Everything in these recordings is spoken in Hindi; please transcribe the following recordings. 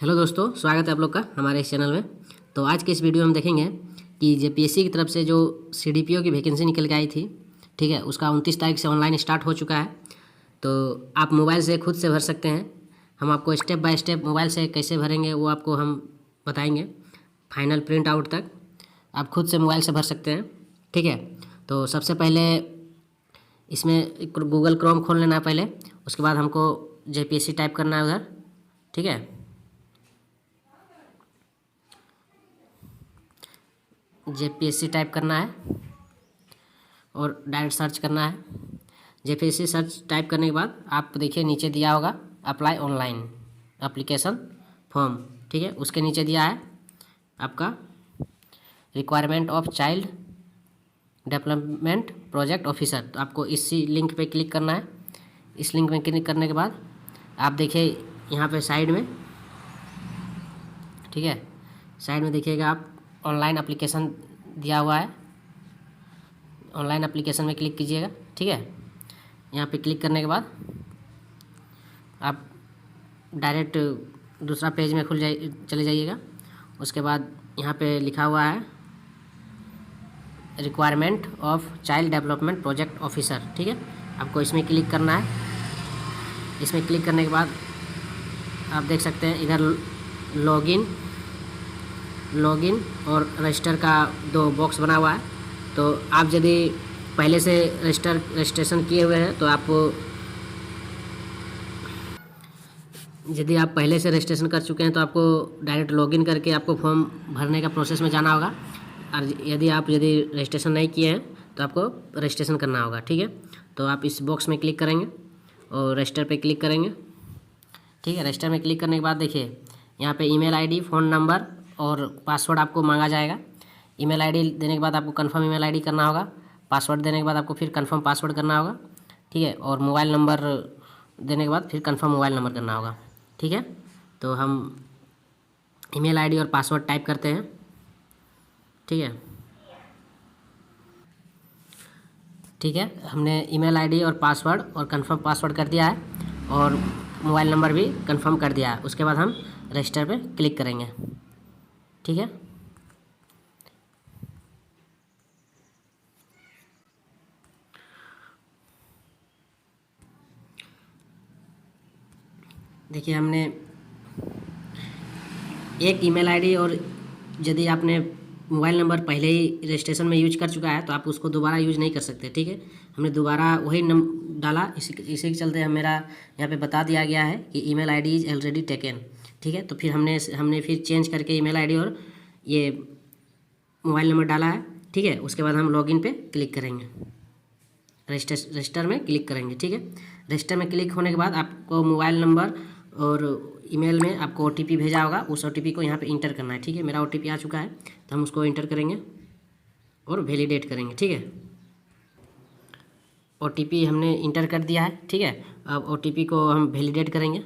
हेलो दोस्तों, स्वागत है आप लोग का हमारे इस चैनल में। तो आज के इस वीडियो में हम देखेंगे कि जेपीएससी की तरफ से जो सीडीपीओ की वैकेंसी निकल के आई थी, ठीक है, उसका 29 तारीख से ऑनलाइन स्टार्ट हो चुका है। तो आप मोबाइल से खुद से भर सकते हैं। हम आपको स्टेप बाय स्टेप मोबाइल से कैसे भरेंगे वो आपको हम बताएंगे। फाइनल प्रिंट आउट तक आप खुद से मोबाइल से भर सकते हैं, ठीक है। तो सबसे पहले इसमें गूगल क्रोम खोल लेना है पहले। उसके बाद हमको जेपीएससी टाइप करना है उधर, ठीक है। जेपीएससी टाइप करना है और डायरेक्ट सर्च करना है। जेपीएससी सर्च टाइप करने के बाद आप देखिए नीचे दिया होगा अप्लाई ऑनलाइन एप्लीकेशन फॉर्म, ठीक है। उसके नीचे दिया है आपका requirement of child development project officer. तो आपको इसी लिंक पे क्लिक करना है। इस लिंक में क्लिक करने के बाद आप देखिए यहाँ पे साइड में, ठीक है, साइड में देखिएगा आप ऑनलाइन एप्लीकेशन दिया हुआ है। ऑनलाइन एप्लीकेशन में क्लिक कीजिएगा, ठीक है। यहाँ पे क्लिक करने के बाद आप डायरेक्ट दूसरा पेज में चले जाइएगा। उसके बाद यहाँ पे लिखा हुआ है requirement of child development project officer, ठीक है। आपको इसमें क्लिक करना है। इसमें क्लिक करने के बाद आप देख सकते हैं इधर लॉगिन और रजिस्टर का दो बॉक्स बना हुआ है। तो आप यदि पहले से रजिस्ट्रेशन किए हुए हैं तो यदि आप पहले से रजिस्ट्रेशन कर चुके हैं तो आपको डायरेक्ट लॉगिन करके आपको फॉर्म भरने का प्रोसेस में जाना होगा। और यदि रजिस्ट्रेशन नहीं किए हैं तो आपको रजिस्ट्रेशन करना होगा, ठीक है। तो आप इस बॉक्स में क्लिक करेंगे और रजिस्टर पे क्लिक करेंगे, ठीक है। रजिस्टर में क्लिक करने के बाद देखिए यहाँ पे ईमेल आईडी, फ़ोन नंबर और पासवर्ड आपको मांगा जाएगा। ईमेल आईडी देने के बाद आपको कंफर्म ईमेल आईडी करना होगा। पासवर्ड देने के बाद आपको फिर कंफर्म पासवर्ड करना होगा, ठीक है। और मोबाइल नंबर देने के बाद फिर कंफर्म मोबाइल नंबर करना होगा, ठीक है। तो हम ईमेल आईडी और पासवर्ड टाइप करते हैं, ठीक है। ठीक है, हमने ईमेल आईडी और पासवर्ड और कंफर्म पासवर्ड कर दिया है और मोबाइल नंबर भी कंफर्म कर दिया है। उसके बाद हम रजिस्टर पे क्लिक करेंगे, ठीक है। देखिए हमने एक ईमेल आईडी और यदि आपने मोबाइल नंबर पहले ही रजिस्ट्रेशन में यूज कर चुका है तो आप उसको दोबारा यूज नहीं कर सकते, ठीक है। हमने दोबारा वही डाला, इसी के चलते मेरा यहाँ पे बता दिया गया है कि email ID is already taken, ठीक है। तो फिर हमने फिर चेंज करके ईमेल आईडी और ये मोबाइल नंबर डाला है, ठीक है। उसके बाद हम लॉगिन पे क्लिक करेंगे, रजिस्टर में क्लिक करेंगे, ठीक है। रजिस्टर में क्लिक होने के बाद आपको मोबाइल नंबर और ईमेल में आपको ओटीपी भेजा होगा। उस ओटीपी को यहाँ पे इंटर करना है, ठीक है। मेरा ओटीपी आ चुका है तो हम उसको इंटर करेंगे और वैलिडेट करेंगे, ठीक है। ओटीपी हमने इंटर कर दिया है, ठीक है। अब ओटीपी को हम वैलिडेट करेंगे।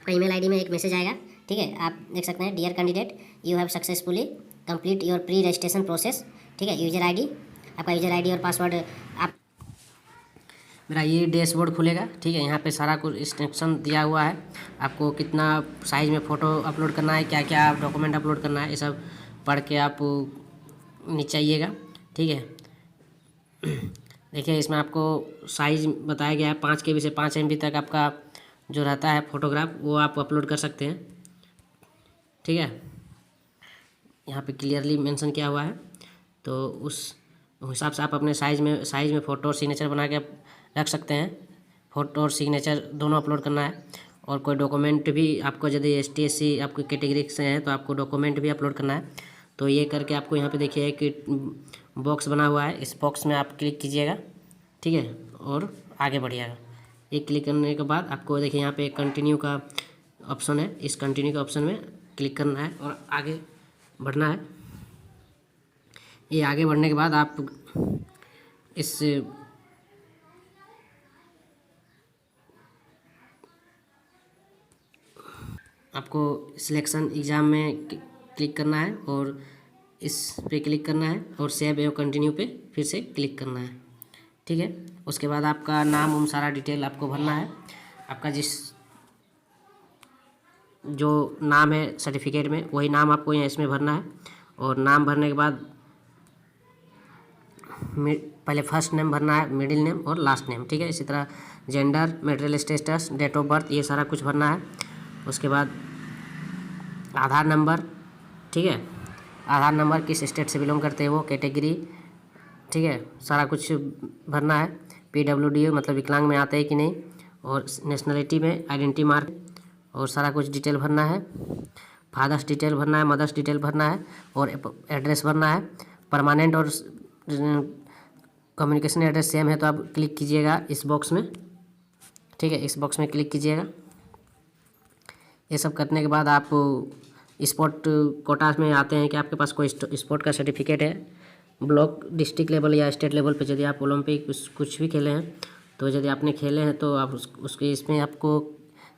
आपका ईमेल आईडी में एक मैसेज आएगा, ठीक है। आप देख सकते हैं dear candidate you have successfully complete your pre registration process, ठीक है। यूजर आईडी, आपका यूजर आईडी और पासवर्ड आप मेरा ये डैशबोर्ड खुलेगा, ठीक है। यहाँ पे सारा कुछ इंस्ट्रक्शन दिया हुआ है। आपको कितना साइज़ में फ़ोटो अपलोड करना है, क्या क्या डॉक्यूमेंट अपलोड करना है, ये सब पढ़ के आप नीचे आइएगा, ठीक है। देखिए इसमें आपको साइज़ बताया गया है 5 KB से 5 MB तक आपका जो रहता है फ़ोटोग्राफ वो आप अपलोड कर सकते हैं। ठीक है, यहाँ पे क्लियरली मेंशन किया हुआ है, तो उस हिसाब से आप अपने साइज़ में फ़ोटो और सिग्नेचर बना के रख सकते हैं। फ़ोटो और सिग्नेचर दोनों अपलोड करना है। और कोई डॉक्यूमेंट भी आपको यदि ST SC आपकी कैटेगरी से है तो आपको डॉक्यूमेंट भी अपलोड करना है। तो ये करके आपको यहाँ पे देखिए कि बॉक्स बना हुआ है, इस बॉक्स में आप क्लिक कीजिएगा। ठीक है, और आगे बढ़िएगा। ये क्लिक करने के बाद आपको देखिए यहाँ पे कंटिन्यू का ऑप्शन है, इस कंटिन्यू के ऑप्शन में क्लिक करना है और आगे बढ़ना है। ये आगे बढ़ने के बाद आप इस आपको सिलेक्शन एग्ज़ाम में क्लिक करना है और इस पे क्लिक करना है और सेव एवं कंटिन्यू पे फिर से क्लिक करना है। ठीक है, उसके बाद आपका नाम सारा डिटेल आपको भरना है। आपका जिस जो नाम है सर्टिफिकेट में वही नाम आपको यहाँ इसमें भरना है। और नाम भरने के बाद पहले फर्स्ट नेम भरना है, मिडिल नेम और लास्ट नेम। ठीक है, इसी तरह gender, marital status, date of birth, ये सारा कुछ भरना है। उसके बाद आधार नंबर। ठीक है, आधार नंबर किस स्टेट से बिलोंग करते हैं वो, कैटेगरी। ठीक है, सारा कुछ भरना है। PWD मतलब विकलांग में आते हैं कि नहीं, और नेशनलिटी में आइडेंटिटी मार्क और सारा कुछ डिटेल भरना है। फादर्स डिटेल भरना है, मदर्स डिटेल भरना है और एड्रेस भरना है। परमानेंट और कम्युनिकेशन एड्रेस सेम है तो आप क्लिक कीजिएगा इस बॉक्स में। ठीक है, इस बॉक्स में क्लिक कीजिएगा। ये सब करने के बाद आप स्पोर्ट कोटा में आते हैं कि आपके पास कोई स्पोर्ट का सर्टिफिकेट है। ब्लॉक, डिस्ट्रिक्ट लेवल या स्टेट लेवल पे यदि आप ओलंपिक कुछ भी खेले हैं तो यदि आपने खेले हैं तो आप उसके इसमें आपको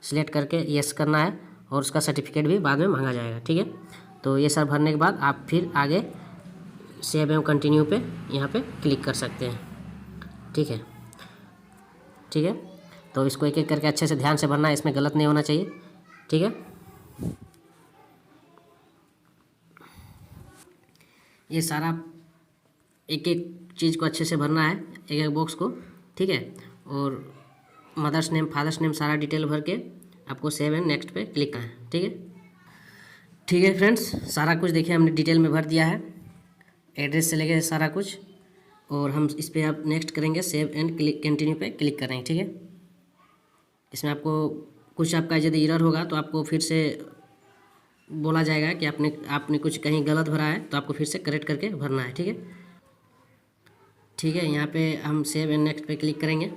सिलेक्ट करके यस करना है और उसका सर्टिफिकेट भी बाद में मांगा जाएगा। ठीक है, तो ये सब भरने के बाद आप फिर आगे सेव एवं कंटिन्यू पे यहाँ पे क्लिक कर सकते हैं। ठीक है, ठीक है, तो इसको एक एक करके अच्छे से ध्यान से भरना है, इसमें गलत नहीं होना चाहिए। ठीक है, ये सारा एक एक चीज़ को अच्छे से भरना है, एक एक बॉक्स को। ठीक है, और मदर्स नेम, फादर्स नेम सारा डिटेल भर के आपको सेव एंड नेक्स्ट पे क्लिक करना है। ठीक है, ठीक है फ्रेंड्स, सारा कुछ देखिए हमने डिटेल में भर दिया है, एड्रेस से लेके सारा कुछ। और हम इस पर आप नेक्स्ट करेंगे, सेव एंड क्लिक कंटिन्यू पे क्लिक करेंगे। ठीक है, इसमें आपको कुछ आपका यदि एरर होगा तो आपको फिर से बोला जाएगा कि आपने कुछ कहीं गलत भरा है तो आपको फिर से करेक्ट करके भरना है। ठीक है, ठीक है, यहाँ पे हम सेव एंड नेक्स्ट पे क्लिक करेंगे।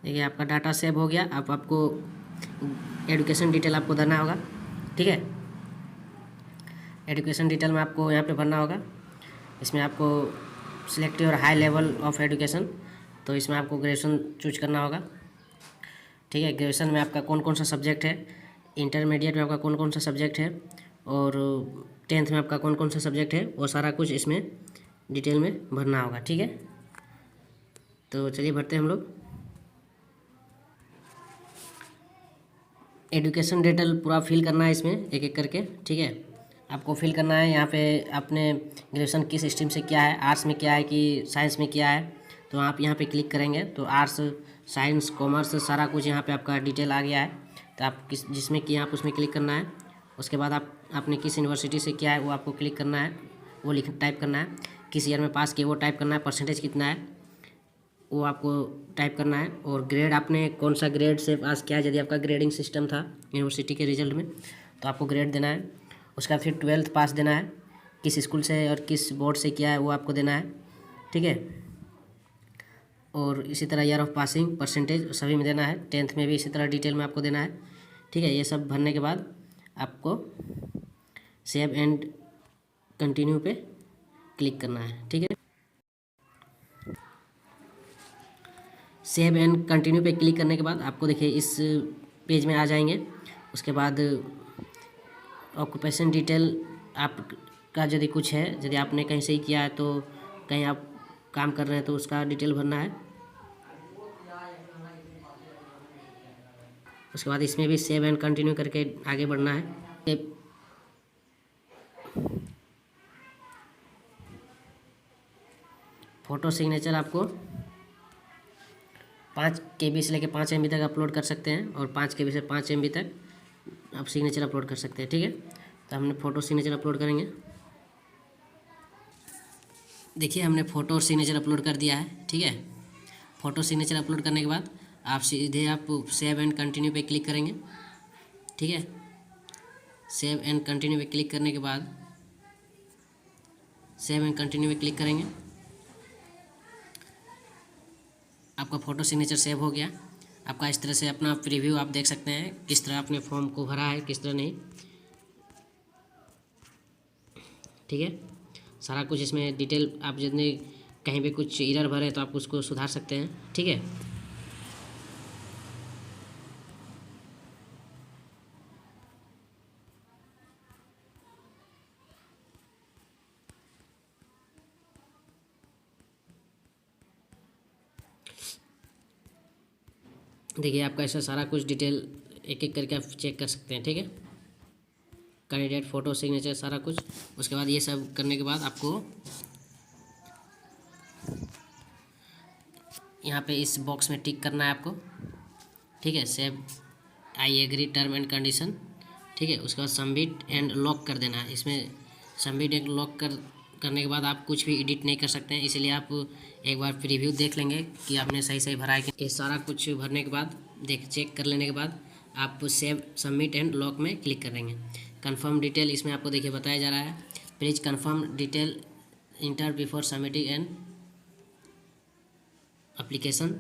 देखिए आपका डाटा सेव हो गया। अब आपको एजुकेशन डिटेल आपको भरना होगा। ठीक है, एजुकेशन डिटेल में आपको यहाँ पे भरना होगा। इसमें आपको select your high level of education, तो इसमें आपको ग्रेजुएशन चूज करना होगा। ठीक है, ग्रेजुएशन में आपका कौन कौन सा सब्जेक्ट है, इंटरमीडिएट में आपका कौन कौन सा सब्जेक्ट है और 10th में आपका कौन कौन सा सब्जेक्ट है, वो सारा कुछ इसमें डिटेल में भरना होगा। ठीक है, तो चलिए भरते हैं हम लोग। एजुकेशन डिटेल पूरा फिल करना है इसमें एक एक करके। ठीक है, आपको फिल करना है यहाँ पे आपने ग्रेजुएशन किस स्ट्रीम से किया है, आर्ट्स में किया है कि साइंस में किया है। तो आप यहाँ पे क्लिक करेंगे तो आर्ट्स, साइंस, कॉमर्स सारा कुछ यहाँ पे आपका डिटेल आ गया है। तो आप जिसमें किया आप उसमें क्लिक करना है। उसके बाद आपने किस यूनिवर्सिटी से किया है वो आपको क्लिक करना है, वो टाइप करना है। किस ईयर में पास किया वो टाइप करना है, परसेंटेज कितना है वो आपको टाइप करना है। और ग्रेड आपने कौन सा ग्रेड से पास किया है, यदि आपका ग्रेडिंग सिस्टम था यूनिवर्सिटी के रिजल्ट में तो आपको ग्रेड देना है। उसका फिर 12th पास देना है, किस स्कूल से और किस बोर्ड से किया है वो आपको देना है। ठीक है, और इसी तरह ईयर ऑफ पासिंग, परसेंटेज सभी में देना है। 10th में भी इसी तरह डिटेल में आपको देना है। ठीक है, ये सब भरने के बाद आपको सेव एंड कंटिन्यू पे क्लिक करना है। ठीक है, सेव एंड कंटिन्यू पे क्लिक करने के बाद आपको देखिए इस पेज में आ जाएंगे। उसके बाद ऑक्यूपेशन डिटेल आपका यदि कुछ है, यदि आपने कहीं से ही किया है तो कहीं आप काम कर रहे हैं तो उसका डिटेल भरना है। उसके बाद इसमें भी सेव एंड कंटिन्यू करके आगे बढ़ना है। फ़ोटो सिग्नेचर आपको 5 KB से लेकर 5 MB तक अपलोड कर सकते हैं और 5 KB से 5 MB तक आप सिग्नेचर अपलोड कर सकते हैं, ठीक है। तो हमने फ़ोटो सिग्नेचर अपलोड करेंगे। देखिए हमने फ़ोटो और सिग्नेचर अपलोड कर दिया है, ठीक है। फ़ोटो सिग्नेचर अपलोड करने के बाद आप सीधे आप सेव एंड कंटिन्यू पे क्लिक करेंगे, ठीक है। सेव एंड कंटिन्यू पे क्लिक करने के बाद सेव एंड कंटिन्यू पे क्लिक करेंगे। आपका फ़ोटो सिग्नेचर सेव हो गया। आपका इस तरह से अपना प्रीव्यू आप देख सकते हैं, किस तरह आपने फॉर्म को भरा है, किस तरह नहीं, ठीक है। सारा कुछ इसमें डिटेल, आप जितने कहीं भी कुछ एरर भरे तो आप उसको सुधार सकते हैं, ठीक है। देखिए आपका ऐसा सारा कुछ डिटेल एक एक करके आप चेक कर सकते हैं, ठीक है। कैंडिडेट, फ़ोटो, सिग्नेचर, सारा कुछ। उसके बाद ये सब करने के बाद आपको यहाँ पे इस बॉक्स में टिक करना है आपको, ठीक है। Save I agree term and condition, ठीक है। उसके बाद सबमिट एंड लॉक कर देना है। इसमें सबमिट एंड लॉक करने के बाद आप कुछ भी एडिट नहीं कर सकते हैं, इसलिए आप एक बार प्रीव्यू देख लेंगे कि आपने सही सही भरा है कि। ये सारा कुछ भरने के बाद चेक कर लेने के बाद आप सेव सबमिट एंड लॉक में क्लिक करेंगे। कंफर्म डिटेल इसमें आपको देखिए बताया जा रहा है, please confirm detail inter before submitting and application.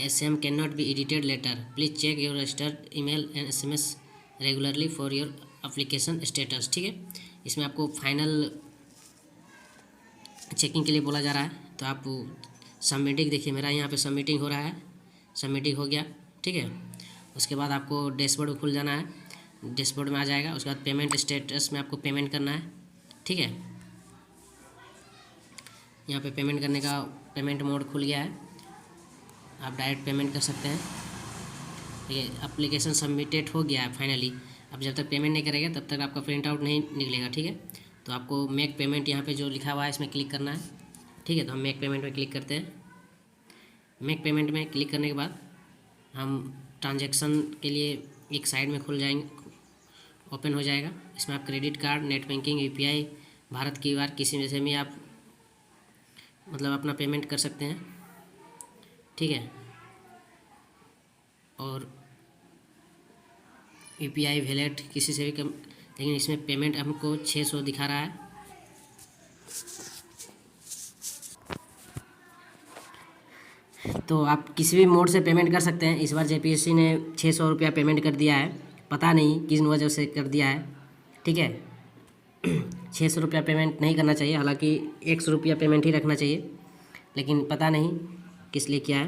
SM cannot be edited later. Please check your registered email and SMS regularly for your application status, ठीक है। इसमें आपको फाइनल चेकिंग के लिए बोला जा रहा है, तो आप सबमिटिंग, देखिए मेरा यहाँ पे सबमिटिंग हो रहा है, सबमिटिंग हो गया, ठीक है। उसके बाद आपको डैशबोर्ड खुल जाना है, डैशबोर्ड में आ जाएगा। उसके बाद पेमेंट स्टेटस में आपको पेमेंट करना है, ठीक है। यहाँ पे पेमेंट करने का पेमेंट मोड खुल गया है, आप डायरेक्ट पेमेंट कर सकते हैं। ठीक है, एप्लीकेशन सबमिटेड हो गया है फाइनली। अब जब तक पेमेंट नहीं करेगा तब तक आपका प्रिंट आउट नहीं निकलेगा, ठीक है। तो आपको मेक पेमेंट यहाँ पे जो लिखा हुआ है इसमें क्लिक करना है, ठीक है। तो हम मेक पेमेंट में क्लिक करते हैं। मेक पेमेंट में क्लिक करने के बाद हम ट्रांजैक्शन के लिए एक साइड में खुल जाएंगे, ओपन हो जाएगा। इसमें आप credit card, net banking, UPI, Bharat QR किसी में से भी आप मतलब अपना पेमेंट कर सकते हैं, ठीक है। और UPI वैलेट किसी से भी कम, लेकिन इसमें पेमेंट हमको 600 दिखा रहा है। तो आप किसी भी मोड से पेमेंट कर सकते हैं। इस बार JPSC ने 600 रुपया पेमेंट कर दिया है, पता नहीं किस वजह से कर दिया है, ठीक है। 600 रुपया पेमेंट नहीं करना चाहिए, हालांकि 100 रुपया पेमेंट ही रखना चाहिए, लेकिन पता नहीं किस लिए किया है।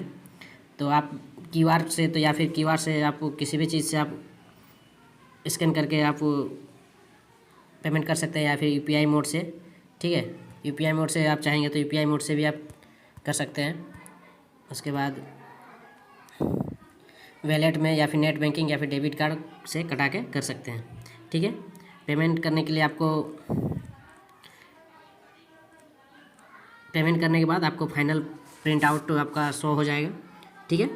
तो आप QR से, तो या फिर QR से आप किसी भी चीज़ से आप स्कैन करके आप पेमेंट कर सकते हैं, या फिर UPI मोड से, ठीक है। UPI मोड से आप चाहेंगे तो UPI मोड से भी आप कर सकते हैं। उसके बाद वैलेट में या फिर नेट बैंकिंग या फिर डेबिट कार्ड से कटा के कर सकते हैं, ठीक है। पेमेंट करने के लिए आपको, पेमेंट करने के बाद आपको फाइनल प्रिंट आउट तो आपका शो हो जाएगा, ठीक है।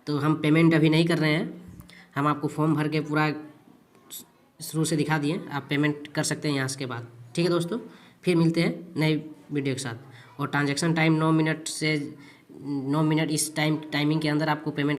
तो हम पेमेंट अभी नहीं कर रहे हैं, हम आपको फॉर्म भर के पूरा शुरू से दिखा दिए, आप पेमेंट कर सकते हैं यहाँ के बाद, ठीक है दोस्तों। फिर मिलते हैं नए वीडियो के साथ। और ट्रांजैक्शन टाइम 9 मिनट से 9 मिनट इस टाइमिंग के अंदर आपको पेमेंट